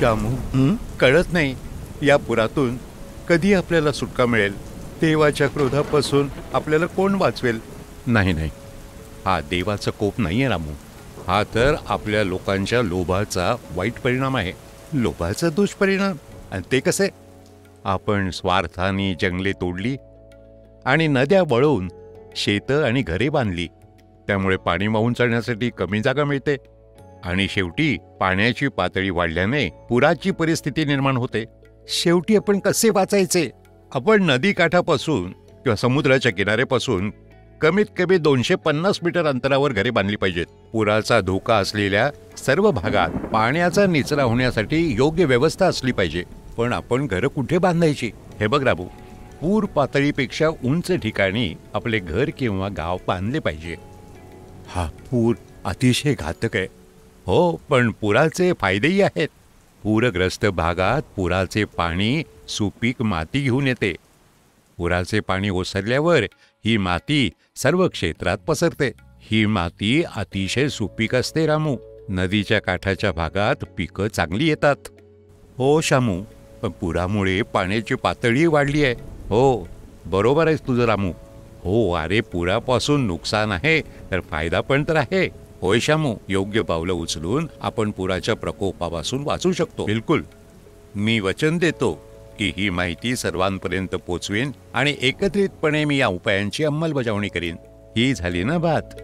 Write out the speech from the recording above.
श्यामू, कळत नाही या पुरातून कधी आपल्याला सुटका मिळेल. देवाच्या क्रोधापासून आपल्याला कोण वाचवेल? नाही नाही, हा देवाचा कोप नाहीये रामू. हा तर आपल्या लोकांच्या लोभाचा वाईट परिणाम आहे. लोभाचा दुष्परिणाम? आणि ते कसे? आपण स्वार्थाने जंगले तोडली आणि नद्या वळवून शेतं आणि घरे बांधली. त्यामुळे पाणी वाहून चालण्यासाठी कमी जागा मिळते आणि शेवटी पाण्याची पातळी वाढल्याने पुराची परिस्थिती निर्माण होते. शेवटी आपण कसे वाचायचे? आपण नदी काठापासून किंवा समुद्राच्या किनाऱ्यापासून कमीत कमी 250 मीटर अंतरावर घरे बांधली पाहिजेत. पुराचा धोका असलेल्या सर्व भागात पाण्याचा निचरा होण्यासाठी योग्य व्यवस्था असली पाहिजे. पण आपण घरं कुठे बांधायची? हे बघ राबू, पूर पातळीपेक्षा उंच ठिकाणी आपले घर किंवा गाव बांधले पाहिजे. हा पूर अतिशय घातक आहे. हो, पण पुराचे फायदेही आहेत. पूरग्रस्त भागात पुराचे पाणी सुपीक माती घेऊन येते. पुराचे पाणी ओसरल्यावर ही माती सर्व क्षेत्रात पसरते. ही माती अतिशय सुपीक असते रामू. नदीच्या काठाच्या भागात पिकं चांगली येतात. हो श्यामू, पण पुरामुळे पाण्याची पातळी वाढली आहे. हो, बरोबर आहेस तुझं रामू. हो, अरे पुरापासून नुकसान आहे तर फायदा पण तर आहे. होय श्यामू, योग्य पावलं उचलून आपण पुराच्या प्रकोपापासून वाचू शकतो. बिलकुल, मी वचन देतो की ही माहिती सर्वांपर्यंत पोचवेन आणि एकत्रितपणे मी या उपायांची अंमलबजावणी करीन. ही झाली ना बात.